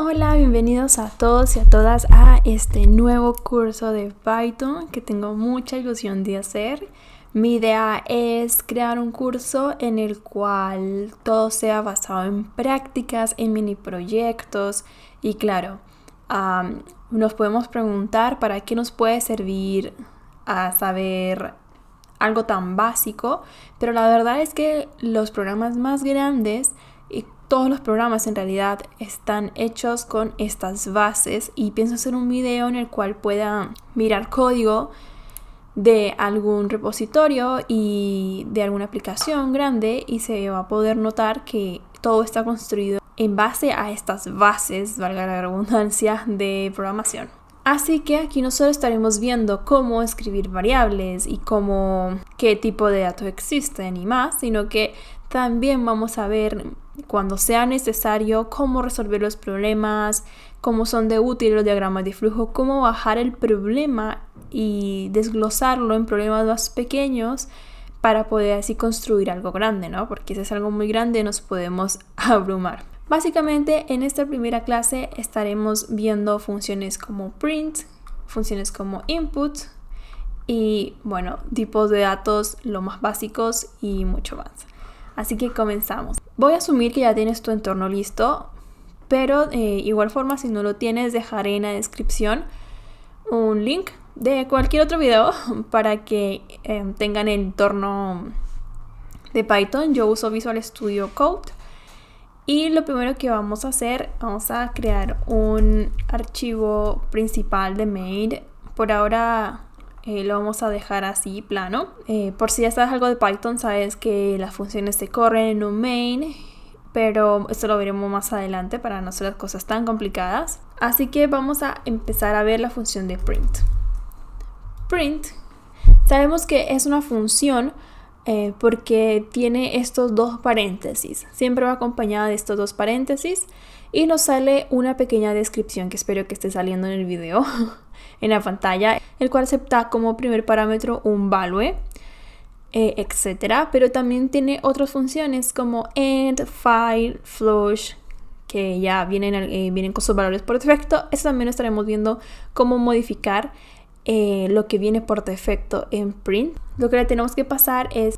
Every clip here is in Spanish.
Hola, bienvenidos a todos y a todas a este nuevo curso de Python que tengo mucha ilusión de hacer. Mi idea es crear un curso en el cual todo sea basado en prácticas, en mini proyectos y claro, nos podemos preguntar para qué nos puede servir a saber algo tan básico, pero la verdad es que los programas más grandes y todos los programas en realidad están hechos con estas bases y pienso hacer un video en el cual pueda mirar código de algún repositorio y de alguna aplicación grande y se va a poder notar que todo está construido en base a estas bases, valga la redundancia, de programación. Así que aquí no solo estaremos viendo cómo escribir variables y qué tipo de datos existen y más, sino que también vamos a ver cuando sea necesario cómo resolver los problemas, cómo son de útil los diagramas de flujo, cómo bajar el problema y desglosarlo en problemas más pequeños para poder así construir algo grande, ¿no? Porque si es algo muy grande nos podemos abrumar. Básicamente en esta primera clase estaremos viendo funciones como print, funciones como input y bueno, tipos de datos, lo más básicos y mucho más. Así que comenzamos. Voy a asumir que ya tienes tu entorno listo, pero igual forma si no lo tienes dejaré en la descripción un link de cualquier otro video para que tengan el entorno de Python. Yo uso Visual Studio Code y lo primero que vamos a hacer, vamos a crear un archivo principal de main. Por ahora lo vamos a dejar así plano. Por si ya sabes algo de Python, sabes que las funciones se corren en un main, pero esto lo veremos más adelante para no hacer las cosas tan complicadas. Así que vamos a empezar a ver la función de print. Print, sabemos que es una función porque tiene estos dos paréntesis. Siempre va acompañada de estos dos paréntesis y nos sale una pequeña descripción que espero que esté saliendo en el video en la pantalla, el cual acepta como primer parámetro un value, etcétera, pero también tiene otras funciones como end, file, flush, que ya vienen con sus valores por defecto. Eso también estaremos viendo cómo modificar lo que viene por defecto en print. Lo que le tenemos que pasar es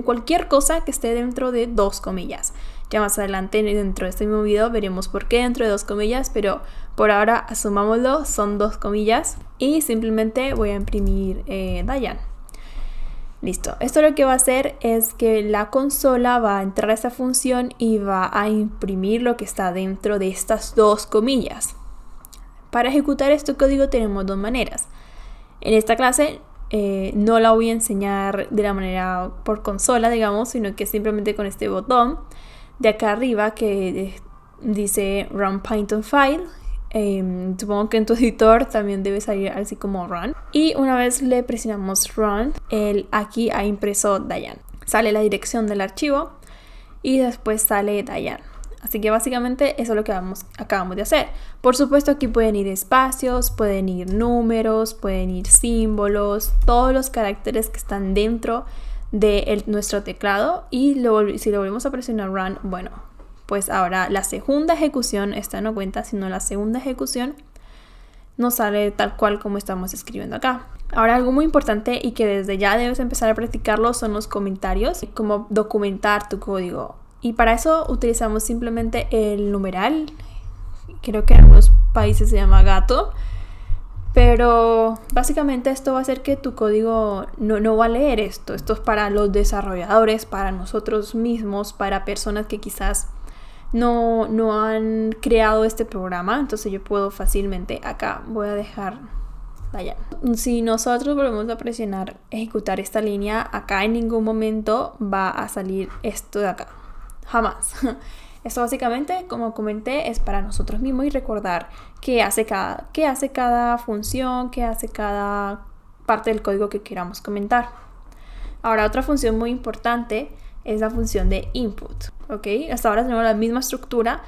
cualquier cosa que esté dentro de dos comillas. Ya más adelante dentro de este mismo video veremos por qué dentro de dos comillas, pero por ahora asumámoslo, son dos comillas y simplemente voy a imprimir Dayan. Listo, esto lo que va a hacer es que la consola va a entrar a esta función y va a imprimir lo que está dentro de estas dos comillas. Para ejecutar este código tenemos dos maneras. En esta clase no la voy a enseñar de la manera por consola, digamos, sino que simplemente con este botón de acá arriba que dice Run Python File. Supongo que en tu editor también debe salir así como Run. Y una vez le presionamos Run, él aquí ha impreso Dayan. Sale la dirección del archivo y después sale Dayan. Así que básicamente eso es lo que acabamos de hacer. Por supuesto aquí pueden ir espacios, pueden ir números, pueden ir símbolos, todos los caracteres que están dentro de nuestro teclado. Y si lo volvemos a presionar Run, bueno, pues ahora la segunda ejecución, esta no cuenta, sino la segunda ejecución nos sale tal cual como estamos escribiendo acá. Ahora algo muy importante y que desde ya debes empezar a practicarlo son los comentarios, cómo documentar tu código. Y para eso utilizamos simplemente el numeral, creo que en algunos países se llama gato, pero básicamente esto va a hacer que tu código no va a leer esto. Esto es para los desarrolladores, para nosotros mismos, para personas que quizás no han creado este programa. Entonces yo puedo fácilmente, acá voy a dejar allá. Si nosotros volvemos a presionar ejecutar esta línea, acá en ningún momento va a salir esto de acá. Jamás. Esto básicamente, como comenté, es para nosotros mismos y recordar qué hace cada función, qué hace cada parte del código que queramos comentar. Ahora, otra función muy importante es la función de input. ¿Ok? Hasta ahora tenemos la misma estructura,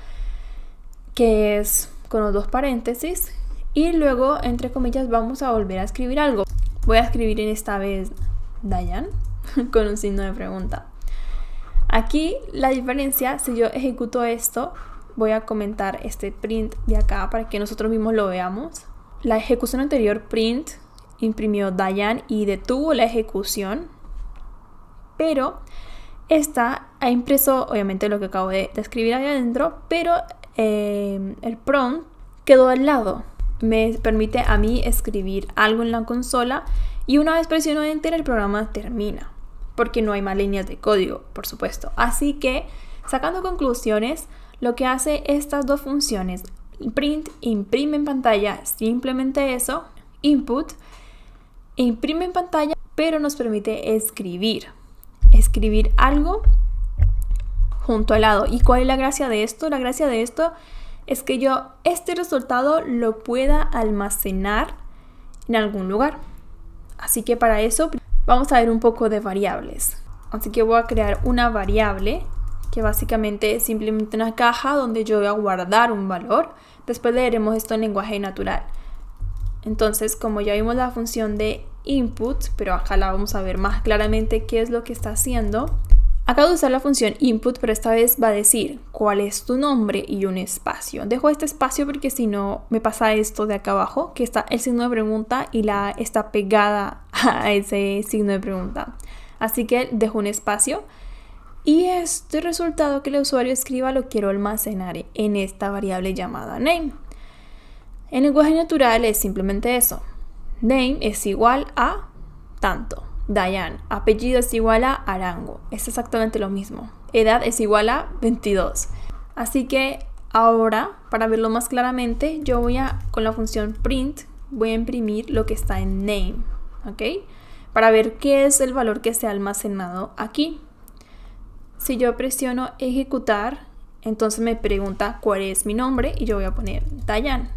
que es con los dos paréntesis, y luego, entre comillas, vamos a volver a escribir algo. Voy a escribir en esta vez Dayan con un signo de pregunta. Aquí la diferencia, si yo ejecuto esto, voy a comentar este print de acá para que nosotros mismos lo veamos. La ejecución anterior, print, imprimió Diane y detuvo la ejecución, pero esta ha impreso obviamente lo que acabo de escribir ahí adentro, pero el prompt quedó al lado. Me permite a mí escribir algo en la consola y una vez presiono Enter el programa termina, porque no hay más líneas de código, por supuesto. Así que, sacando conclusiones, lo que hace estas dos funciones, print, imprime en pantalla, simplemente eso, input, imprime en pantalla, pero nos permite escribir algo junto al lado. ¿Y cuál es la gracia de esto? La gracia de esto es que yo este resultado lo pueda almacenar en algún lugar. Así que para eso vamos a ver un poco de variables. Así que voy a crear una variable que básicamente es simplemente una caja donde yo voy a guardar un valor. Después leeremos esto en lenguaje natural. Entonces, como ya vimos la función de input, pero acá la vamos a ver más claramente qué es lo que está haciendo. Acabo de usar la función input, pero esta vez va a decir cuál es tu nombre y un espacio. Dejo este espacio porque si no me pasa esto de acá abajo, que está el signo de pregunta y la A está pegada a ese signo de pregunta. Así que dejo un espacio y este resultado que el usuario escriba lo quiero almacenar en esta variable llamada name. En lenguaje natural es simplemente eso. Name es igual a tanto. Diane, apellido es igual a Arango. Es exactamente lo mismo. Edad es igual a 22. Así que ahora, para verlo más claramente, yo con la función print, voy a imprimir lo que está en name. ¿Ok? Para ver qué es el valor que se ha almacenado aquí. Si yo presiono ejecutar, entonces me pregunta cuál es mi nombre y yo voy a poner Diane.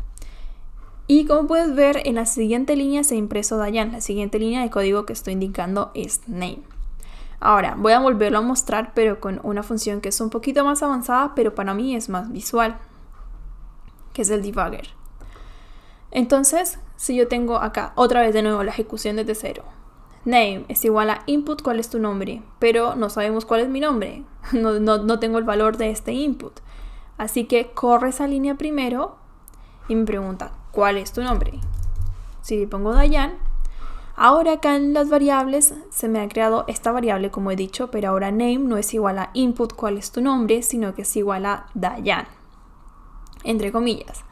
Y como puedes ver, en la siguiente línea se ha impreso Diane. La siguiente línea de código que estoy indicando es name. Ahora, voy a volverlo a mostrar, pero con una función que es un poquito más avanzada, pero para mí es más visual, que es el debugger. Entonces, si yo tengo acá otra vez de nuevo la ejecución desde cero. Name es igual a input, ¿cuál es tu nombre? Pero no sabemos cuál es mi nombre. No tengo el valor de este input. Así que corre esa línea primero y me pregunta, ¿cuál es tu nombre? Si pongo Diane, ahora acá en las variables se me ha creado esta variable como he dicho, pero ahora name no es igual a input, ¿cuál es tu nombre? Sino que es igual a Diane, entre comillas.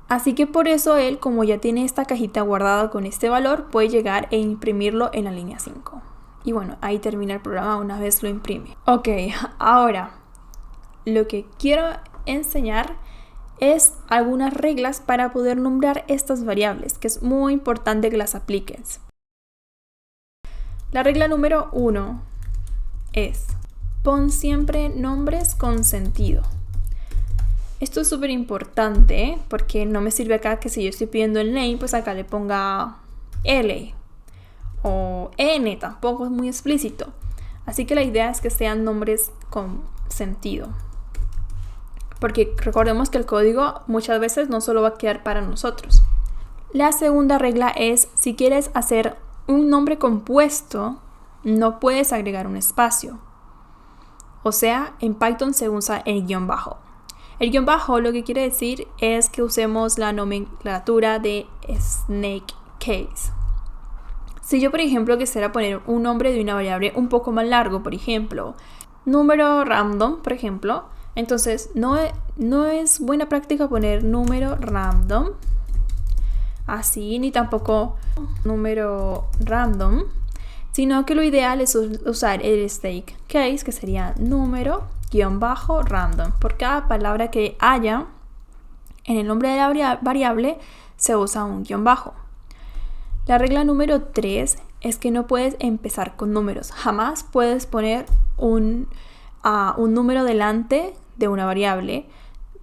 Así que por eso él, como ya tiene esta cajita guardada con este valor, puede llegar e imprimirlo en la línea 5. Y bueno, ahí termina el programa una vez lo imprime. Ok, ahora lo que quiero enseñar es algunas reglas para poder nombrar estas variables, que es muy importante que las apliques. La regla número 1 es: pon siempre nombres con sentido. Esto es súper importante, porque no me sirve acá que si yo estoy pidiendo el name, pues acá le ponga L o N, tampoco es muy explícito. Así que la idea es que sean nombres con sentido. Porque recordemos que el código muchas veces no solo va a quedar para nosotros. La segunda regla es: si quieres hacer un nombre compuesto, no puedes agregar un espacio. O sea, en Python se usa el guión bajo. El guión bajo lo que quiere decir es que usemos la nomenclatura de snake case. Si yo, por ejemplo, quisiera poner un nombre de una variable un poco más largo, por ejemplo, número random, por ejemplo, entonces no es buena práctica poner número random así, ni tampoco número random, sino que lo ideal es usar el snake case, que sería número _random. Por cada palabra que haya en el nombre de la variable se usa un guión bajo. La regla número 3 es que no puedes empezar con números. Jamás puedes poner un número delante de una variable,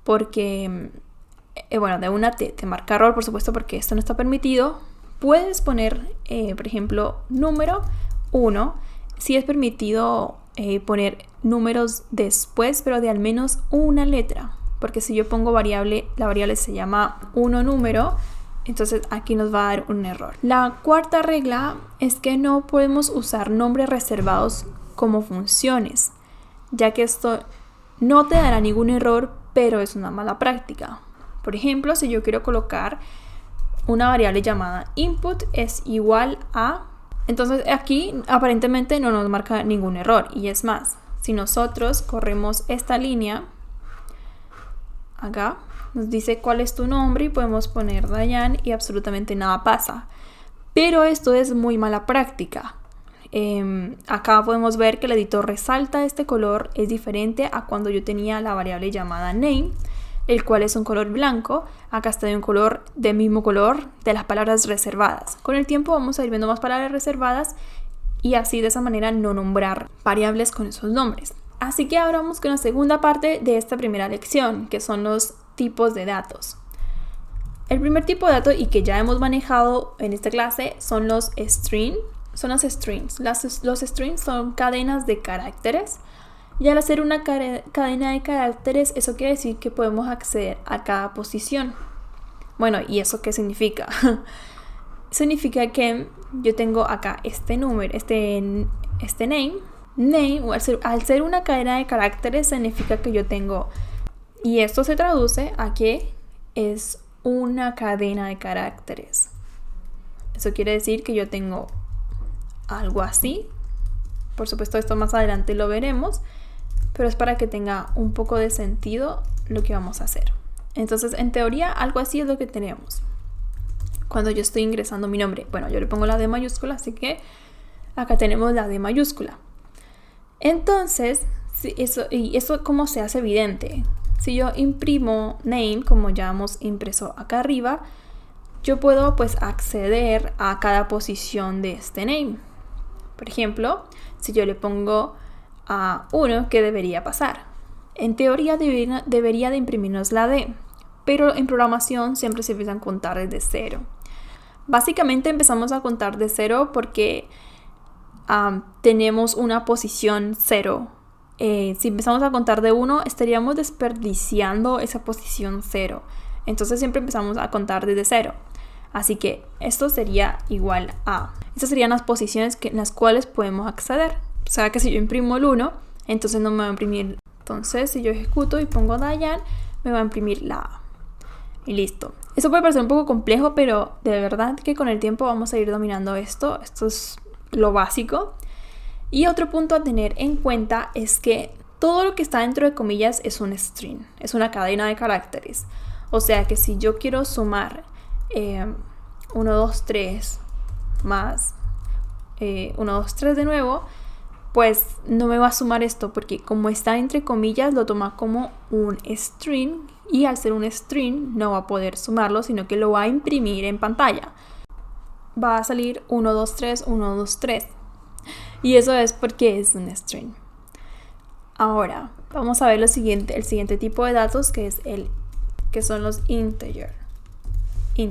porque de una te marca error, por supuesto, porque esto no está permitido. Puedes poner, por ejemplo, número 1. Sí es permitido poner números después, pero de al menos una letra, porque si yo pongo variable, la variable se llama 1 número, entonces aquí nos va a dar un error. La cuarta regla es que no podemos usar nombres reservados como funciones, ya que esto no te dará ningún error, pero es una mala práctica. Por ejemplo, si yo quiero colocar una variable llamada input es igual a... Entonces aquí aparentemente no nos marca ningún error. Y es más, si nosotros corremos esta línea, acá nos dice cuál es tu nombre y podemos poner Dayan y absolutamente nada pasa. Pero esto es muy mala práctica. Acá podemos ver que el editor resalta este color, es diferente a cuando yo tenía la variable llamada name, el cual es un color blanco. Acá está de un color del mismo color de las palabras reservadas. Con el tiempo vamos a ir viendo más palabras reservadas y así de esa manera no nombrar variables con esos nombres. Así que ahora vamos con la segunda parte de esta primera lección, que son los tipos de datos. El primer tipo de dato y que ya hemos manejado en esta clase son los strings. Son los strings. Los strings son cadenas de caracteres. Y al hacer una cadena de caracteres, eso quiere decir que podemos acceder a cada posición. Bueno, ¿y eso qué significa? Significa que yo tengo acá este número, este name. Name, al ser una cadena de caracteres, significa que yo tengo... Y esto se traduce a que es una cadena de caracteres. Eso quiere decir que yo tengo algo así. Por supuesto, esto más adelante lo veremos, pero es para que tenga un poco de sentido lo que vamos a hacer. Entonces, en teoría, algo así es lo que tenemos cuando yo estoy ingresando mi nombre. Bueno, yo le pongo la D mayúscula, así que acá tenemos la D mayúscula. Entonces, eso ¿cómo se hace evidente? Si yo imprimo name, como ya hemos impreso acá arriba, yo puedo pues acceder a cada posición de este name. Por ejemplo, si yo le pongo a 1, ¿qué debería pasar? En teoría debería de imprimirnos la D, pero en programación siempre se empiezan a contar desde 0. Básicamente empezamos a contar de 0 porque tenemos una posición 0. Si empezamos a contar de 1, estaríamos desperdiciando esa posición 0. Entonces siempre empezamos a contar desde 0. Así que esto sería igual a... Estas serían las posiciones en las cuales podemos acceder. O sea que si yo imprimo el 1, entonces no me va a imprimir. Entonces si yo ejecuto y pongo Dayan, me va a imprimir la A. Y listo. Eso puede parecer un poco complejo, pero de verdad que con el tiempo vamos a ir dominando esto. Esto es lo básico. Y otro punto a tener en cuenta es que todo lo que está dentro de comillas es un string. Es una cadena de caracteres. O sea que si yo quiero sumar 1, 2, 3 más 1, 2, 3 de nuevo, pues no me va a sumar esto porque como está entre comillas lo toma como un string y al ser un string no va a poder sumarlo, sino que lo va a imprimir en pantalla. Va a salir 1, 2, 3, 1, 2, 3 y eso es porque es un string. Ahora vamos a ver el siguiente tipo de datos que son los integer.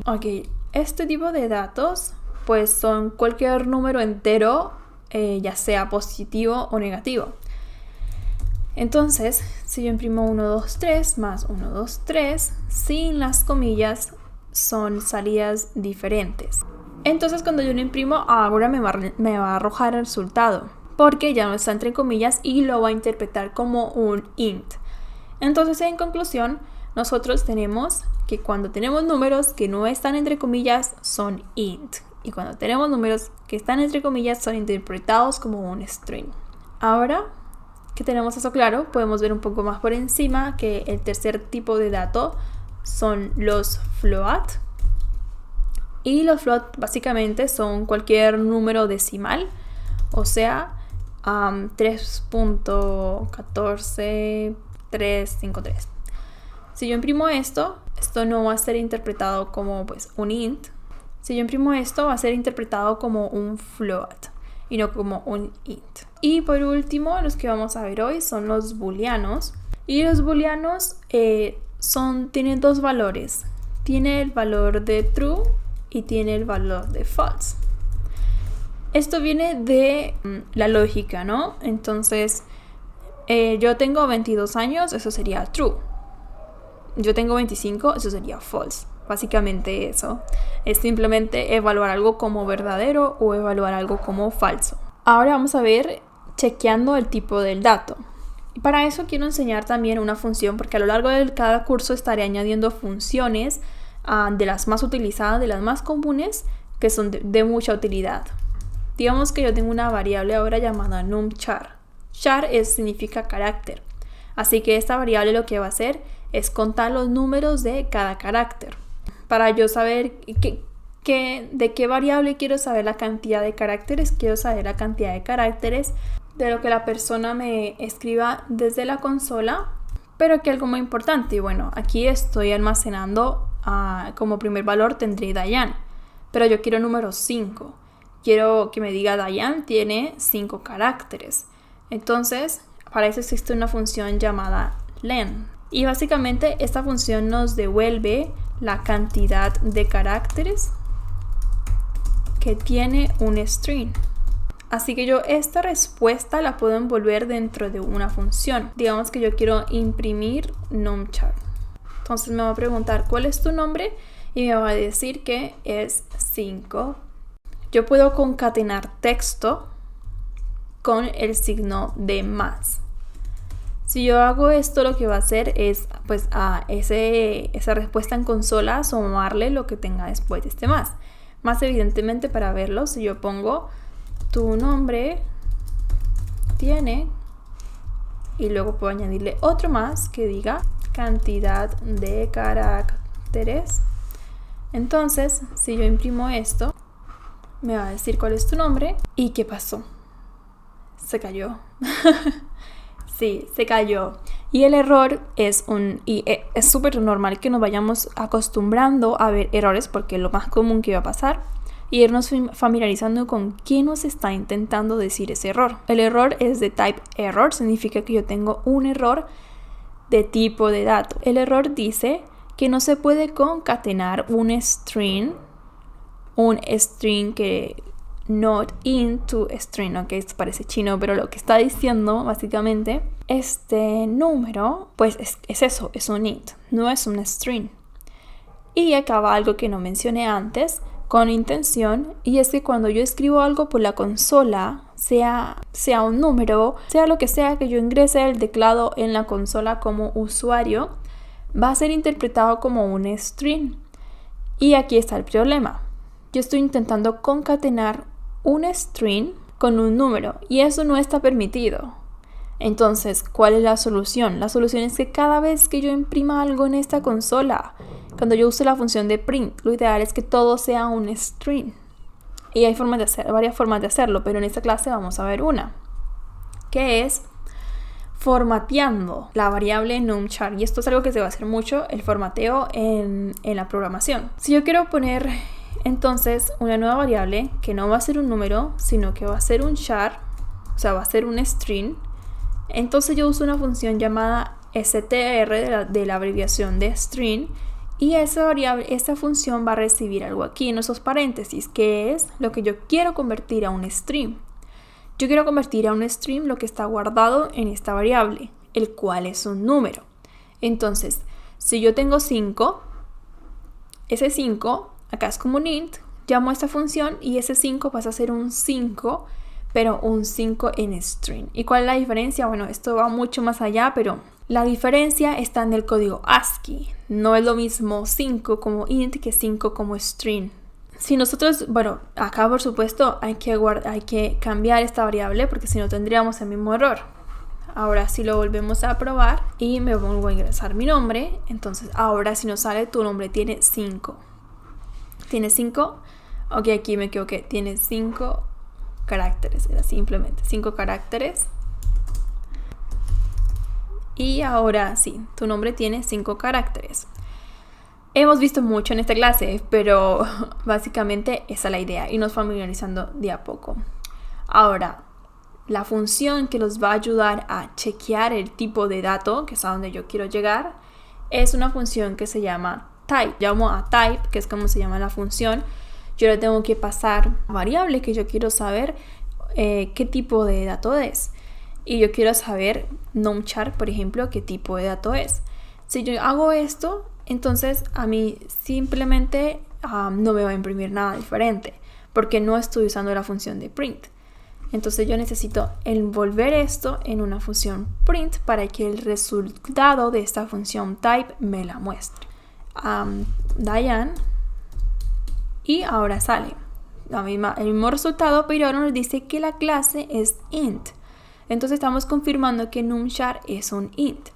Ok, este tipo de datos pues son cualquier número entero, ya sea positivo o negativo. Entonces, si yo imprimo 1, 2, 3 más 1, 2, 3, sin las comillas son salidas diferentes. Entonces cuando yo lo imprimo, ahora me va a arrojar el resultado, porque ya no está entre comillas y lo va a interpretar como un int. Entonces, en conclusión, nosotros tenemos que cuando tenemos números que no están entre comillas son int. Y cuando tenemos números que están entre comillas son interpretados como un string. Ahora que tenemos eso claro, podemos ver un poco más por encima que el tercer tipo de dato son los float. Y los float básicamente son cualquier número decimal, o sea, 3.14353. Si yo imprimo esto no va a ser interpretado como pues un int. Si yo imprimo esto, va a ser interpretado como un float y no como un int. Y por último, los que vamos a ver hoy son los booleanos. Y los booleanos tienen dos valores. Tiene el valor de true y tiene el valor de false. Esto viene de la lógica, ¿no? Entonces, yo tengo 22 años, eso sería true. Yo tengo 25, eso sería false. Básicamente eso. Es simplemente evaluar algo como verdadero o evaluar algo como falso. Ahora vamos a ver chequeando el tipo del dato. Y para eso quiero enseñar también una función, porque a lo largo de cada curso estaré añadiendo funciones de las más utilizadas, de las más comunes, que son de mucha utilidad. Digamos que yo tengo una variable ahora llamada numchar. Char significa carácter. Así que esta variable lo que va a hacer es contar los números de cada carácter. Para yo saber de qué variable quiero saber la cantidad de caracteres, quiero saber la cantidad de caracteres de lo que la persona me escriba desde la consola. Pero aquí algo muy importante, bueno, aquí estoy almacenando como primer valor tendré Dayan, pero yo quiero número 5. Quiero que me diga Dayan tiene 5 caracteres. Entonces, para eso existe una función llamada len. Y básicamente esta función nos devuelve la cantidad de caracteres que tiene un string. Así que yo esta respuesta la puedo envolver dentro de una función. Digamos que yo quiero imprimir numchar. Entonces me va a preguntar ¿cuál es tu nombre? Y me va a decir que es 5. Yo puedo concatenar texto con el signo de más. Si yo hago esto, lo que va a hacer es pues a esa respuesta en consola sumarle lo que tenga después de este más. Más evidentemente para verlo, si yo pongo tu nombre tiene y luego puedo añadirle otro más que diga cantidad de caracteres. Entonces, si yo imprimo esto, me va a decir cuál es tu nombre y qué pasó. Se cayó. Sí, se cayó. Y el error es súper normal que nos vayamos acostumbrando a ver errores porque es lo más común que va a pasar y irnos familiarizando con qué nos está intentando decir ese error. El error es de type error, significa que yo tengo un error de tipo de dato. El error dice que no se puede concatenar un string que not into string, ok, esto parece chino, pero lo que está diciendo básicamente este número pues es eso, es un int, no es un string. Y acaba algo que no mencioné antes con intención, y es que cuando yo escribo algo por la consola, sea un número, sea lo que sea que yo ingrese el teclado en la consola como usuario, va a ser interpretado como un string. Y aquí está el problema. Yo estoy intentando concatenar un string con un número y eso no está permitido. Entonces, ¿cuál es la solución? La solución es que cada vez que yo imprima algo en esta consola, cuando yo use la función de print, lo ideal es que todo sea un string. Y hay varias formas de hacerlo, pero en esta clase vamos a ver una, que es formateando la variable numchar. Y esto es algo que se va a hacer mucho, el formateo en la programación. Si yo quiero poner entonces una nueva variable que no va a ser un número, sino que va a ser un char, o sea, va a ser un string, entonces yo uso una función llamada str de la abreviación de string, y esa función va a recibir algo aquí en esos paréntesis, que es lo que yo quiero convertir a un string. Yo quiero convertir a un string lo que está guardado en esta variable, el cual es un número. Entonces, si yo tengo 5, ese 5 acá es como un int, llamo a esta función y ese 5 pasa a ser un 5, pero un 5 en string. ¿Y cuál es la diferencia? Bueno, esto va mucho más allá, pero la diferencia está en el código ASCII. No es lo mismo 5 como int que 5 como string. Si nosotros, bueno, acá por supuesto hay que cambiar esta variable porque si no tendríamos el mismo error. Ahora si lo volvemos a probar y me vuelvo a ingresar mi nombre, entonces ahora si nos sale tu nombre tiene 5. ¿Tiene 5? Ok, aquí me equivoqué. Tiene 5 caracteres. Era simplemente 5 caracteres. Y ahora sí, tu nombre tiene 5 caracteres. Hemos visto mucho en esta clase, pero básicamente esa es la idea. Irnos familiarizando de a poco. Ahora, la función que nos va a ayudar a chequear el tipo de dato, que es a donde yo quiero llegar, es una función que se llama type. Llamo a type, que es como se llama la función. Yo le tengo que pasar variable que yo quiero saber qué tipo de dato es. Y yo quiero saber numchar, por ejemplo, qué tipo de dato es. Si yo hago esto, entonces a mí simplemente no me va a imprimir nada diferente, porque no estoy usando la función de print. Entonces yo necesito envolver esto en una función print para que el resultado de esta función type me la muestre. Diane, y ahora sale el mismo resultado, pero ahora nos dice que la clase es int. Entonces estamos confirmando que numchar es un int.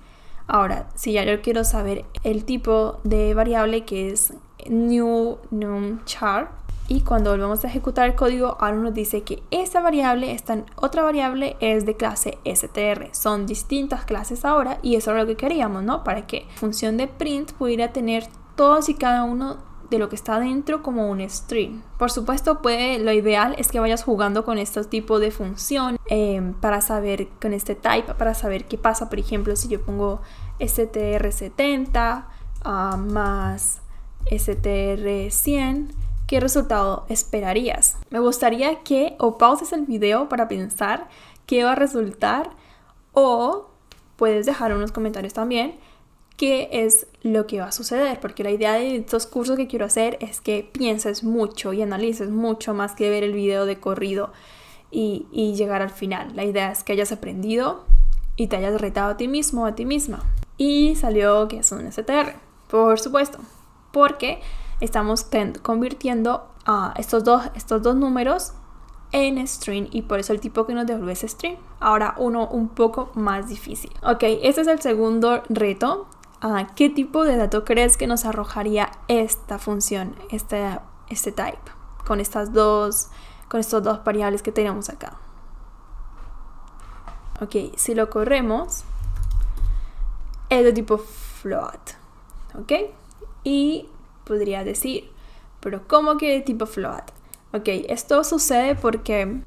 Ahora, si ya yo quiero saber el tipo de variable, que es new numchar, y cuando volvemos a ejecutar el código, ahora nos dice que esa variable, esta otra variable, es de clase str. Son distintas clases ahora, y eso es lo que queríamos, ¿no? Para que la función de print pudiera tener todos y cada uno de lo que está dentro como un string. Por supuesto, lo ideal es que vayas jugando con este tipo de función para saber, con este type, para saber qué pasa. Por ejemplo, si yo pongo str70 más str100, ¿qué resultado esperarías? Me gustaría que o pauses el video para pensar qué va a resultar, o puedes dejar unos comentarios también qué es lo que va a suceder, porque la idea de estos cursos que quiero hacer es que pienses mucho y analices mucho más que ver el video de corrido y llegar al final. La idea es que hayas aprendido y te hayas retado a ti mismo o a ti misma. Y salió que es un str, por supuesto, porque estamos convirtiendo estos dos números en string, y por eso el tipo que nos devuelve es string. Ahora uno un poco más difícil. Ok, este es el segundo reto. ¿Qué tipo de dato crees que nos arrojaría esta función, este type, con estos dos variables que tenemos acá? Ok, si lo corremos, es de tipo float. Ok, y podría decir, pero ¿cómo que de tipo float? Ok, esto sucede porque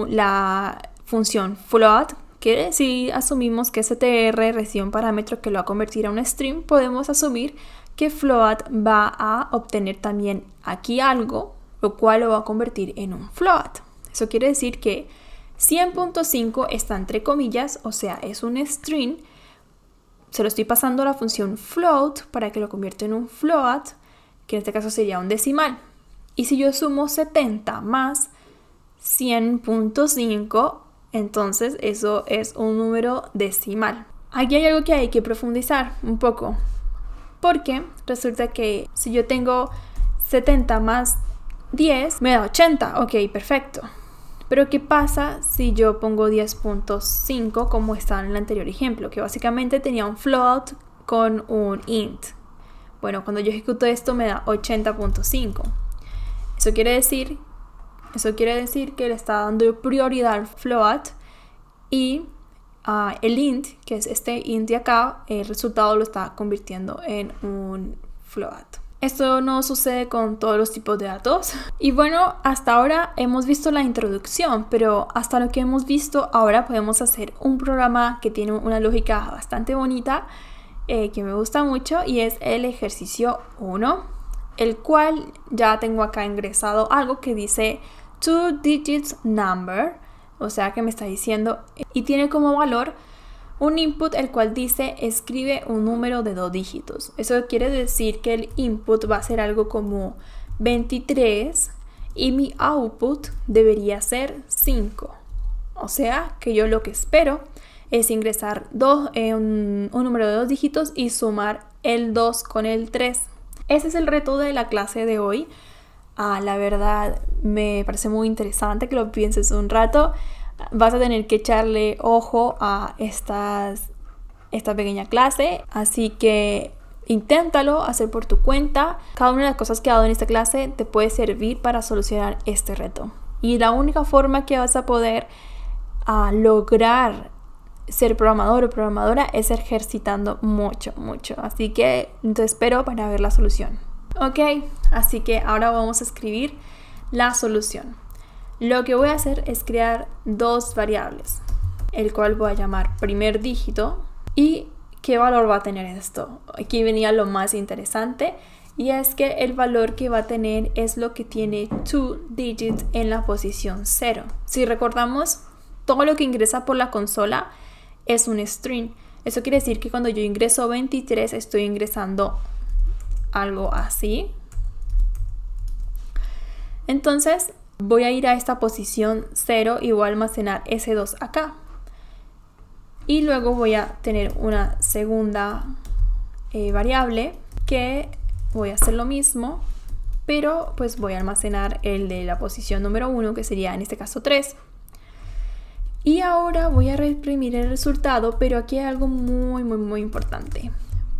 la función float, que si asumimos que str recibe un parámetro que lo va a convertir a un string, podemos asumir que float va a obtener también aquí algo, lo cual lo va a convertir en un float. Eso quiere decir que 100.5 está entre comillas, o sea, es un string. Se lo estoy pasando a la función float para que lo convierta en un float, que en este caso sería un decimal. Y si yo sumo 70 más 100.5, entonces eso es un número decimal. Aquí hay algo que hay que profundizar un poco, porque resulta que si yo tengo 70 más 10 me da 80. Ok, perfecto. Pero ¿qué pasa si yo pongo 10.5 como estaba en el anterior ejemplo? Que básicamente tenía un float con un int. Bueno, cuando yo ejecuto esto me da 80.5. Eso quiere decir que le está dando prioridad al float, y el int, que es este int de acá, el resultado lo está convirtiendo en un float. Esto no sucede con todos los tipos de datos. Y bueno, hasta ahora hemos visto la introducción, pero hasta lo que hemos visto ahora podemos hacer un programa que tiene una lógica bastante bonita, que me gusta mucho, y es el ejercicio 1, el cual ya tengo acá ingresado algo que dice 2 digits number, o sea que me está diciendo, y tiene como valor un input el cual dice escribe un número de 2 dígitos. Eso quiere decir que el input va a ser algo como 23 y mi output debería ser 5. O sea que yo lo que espero es ingresar un número de 2 dígitos y sumar el 2 con el 3. Ese es el reto de la clase de hoy. La verdad me parece muy interesante que lo pienses un rato. Vas a tener que echarle ojo a esta pequeña clase, así que inténtalo hacer por tu cuenta. Cada una de las cosas que he dado en esta clase te puede servir para solucionar este reto. Y la única forma que vas a poder lograr ser programador o programadora es ejercitando mucho. Así que te espero para ver la solución. Ok, así que ahora vamos a escribir la solución. Lo que voy a hacer es crear 2 variables, el cual voy a llamar primer dígito. ¿Y qué valor va a tener esto? Aquí venía lo más interesante, y es que el valor que va a tener es lo que tiene 2 digits en la posición 0. Si recordamos, todo lo que ingresa por la consola es un string. Eso quiere decir que cuando yo ingreso 23 estoy ingresando algo así. Entonces voy a ir a esta posición 0 y voy a almacenar ese 2 acá. Y luego voy a tener una segunda variable que voy a hacer lo mismo, pero pues voy a almacenar el de la posición número 1, que sería en este caso 3. Y ahora voy a reprimir el resultado, pero aquí hay algo muy importante.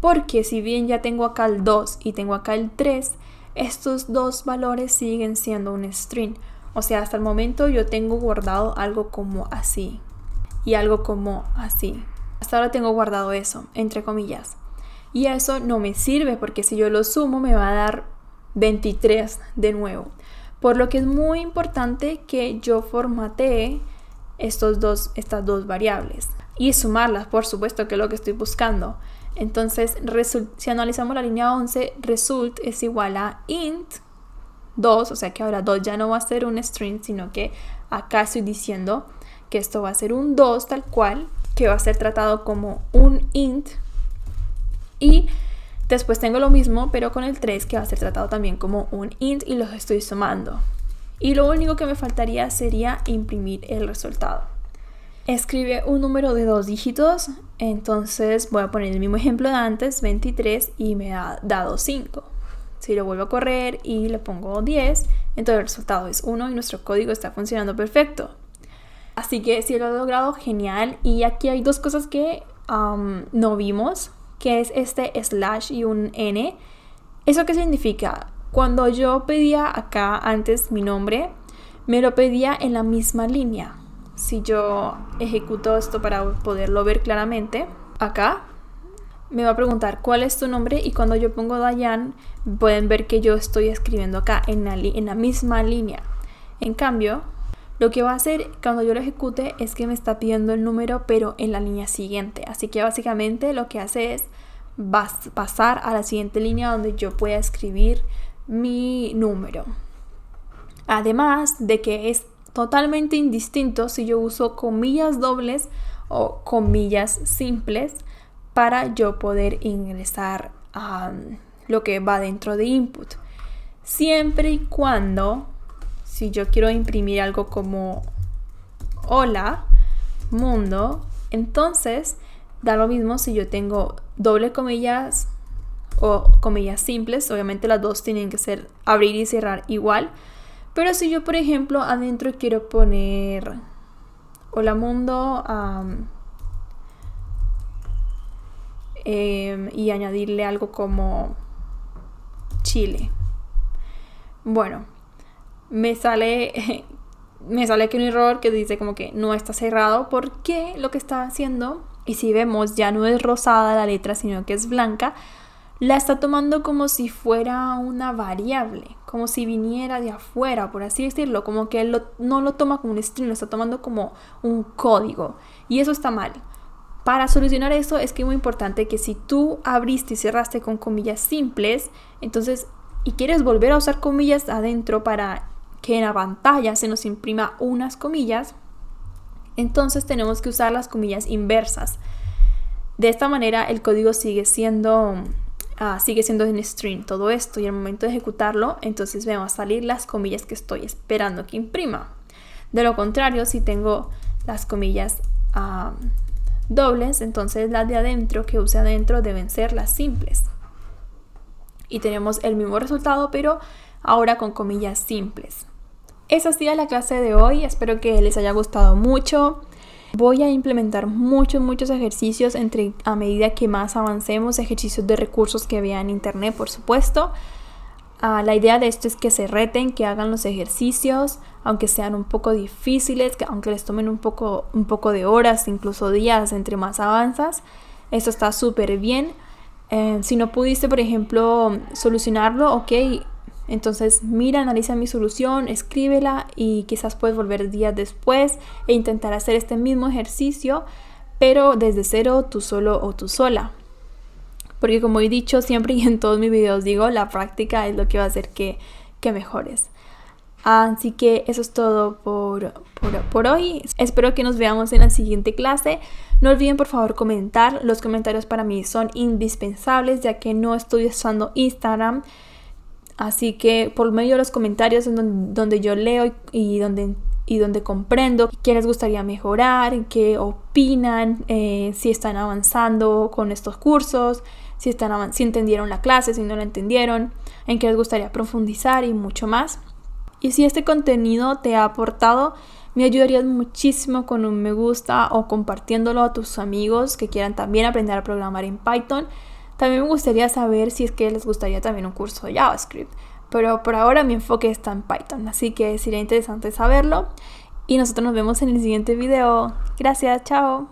Porque si bien ya tengo acá el 2 y tengo acá el 3, estos dos valores siguen siendo un string. O sea, hasta el momento yo tengo guardado algo como así y algo como así. Hasta ahora tengo guardado eso, entre comillas. Y eso no me sirve porque si yo lo sumo me va a dar 23 de nuevo. Por lo que es muy importante que yo formatee estas dos variables y sumarlas, por supuesto, que es lo que estoy buscando. Entonces, si analizamos la línea 11, result es igual a int 2, o sea que ahora 2 ya no va a ser un string, sino que acá estoy diciendo que esto va a ser un 2 tal cual, que va a ser tratado como un int. Y después tengo lo mismo, pero con el 3, que va a ser tratado también como un int, y los estoy sumando. Y lo único que me faltaría sería imprimir el resultado. Escribe un número de 2 dígitos, entonces voy a poner el mismo ejemplo de antes, 23, y me ha dado 5. Si lo vuelvo a correr y le pongo 10, entonces el resultado es 1 y nuestro código está funcionando perfecto. Así que si lo he logrado, genial. Y aquí hay dos cosas que no vimos, que es este slash y un n. ¿Eso qué significa? Cuando yo pedía acá antes mi nombre, me lo pedía en la misma línea. Si yo ejecuto esto para poderlo ver claramente, acá me va a preguntar cuál es tu nombre, y cuando yo pongo Dayan, pueden ver que yo estoy escribiendo acá en la misma línea. En cambio, lo que va a hacer cuando yo lo ejecute es que me está pidiendo el número, pero en la línea siguiente. Así que básicamente lo que hace es pasar a la siguiente línea donde yo pueda escribir mi número. Además de que es totalmente indistinto si yo uso comillas dobles o comillas simples para yo poder ingresar a lo que va dentro de input. Siempre y cuando, si yo quiero imprimir algo como hola mundo, entonces da lo mismo si yo tengo doble comillas o comillas simples. Obviamente las dos tienen que ser abrir y cerrar igual. Pero si yo, por ejemplo, adentro quiero poner hola mundo y añadirle algo como Chile. Bueno, me sale aquí un error que dice como que no está cerrado, porque lo que está haciendo, y si vemos ya no es rosada la letra sino que es blanca, la está tomando como si fuera una variable, como si viniera de afuera, por así decirlo, como que él no lo toma como un string, lo está tomando como un código, y eso está mal. Para solucionar eso es que es muy importante que si tú abriste y cerraste con comillas simples, entonces, y quieres volver a usar comillas adentro para que en la pantalla se nos imprima unas comillas, entonces tenemos que usar las comillas inversas. De esta manera el código sigue siendo en string todo esto, y al momento de ejecutarlo, entonces me van a salir las comillas que estoy esperando que imprima. De lo contrario, si tengo las comillas dobles, entonces las de adentro que use adentro deben ser las simples. Y tenemos el mismo resultado, pero ahora con comillas simples. Esa ha sido la clase de hoy, espero que les haya gustado mucho. Voy a implementar muchos ejercicios a medida que más avancemos, ejercicios de recursos que vean en internet, por supuesto. La idea de esto es que se reten, que hagan los ejercicios, aunque sean un poco difíciles, aunque les tomen un poco de horas, incluso días, entre más avanzas. Esto está súper bien. Si no pudiste, por ejemplo, solucionarlo, ok, entonces mira, analiza mi solución, escríbela, y quizás puedes volver días después e intentar hacer este mismo ejercicio, pero desde cero, tú solo o tú sola. Porque como he dicho siempre y en todos mis videos digo, la práctica es lo que va a hacer que mejores. Así que eso es todo por hoy. Espero que nos veamos en la siguiente clase. No olviden por favor comentar. Los comentarios para mí son indispensables, ya que no estoy usando Instagram. Así que por medio de los comentarios donde yo leo y donde comprendo qué les gustaría mejorar, qué opinan, si están avanzando con estos cursos, si entendieron la clase, si no la entendieron, en qué les gustaría profundizar y mucho más. Y si este contenido te ha aportado, me ayudarías muchísimo con un me gusta o compartiéndolo a tus amigos que quieran también aprender a programar en Python. También me gustaría saber si es que les gustaría también un curso de JavaScript, pero por ahora mi enfoque está en Python, así que sería interesante saberlo. Y nosotros nos vemos en el siguiente video. Gracias, chao.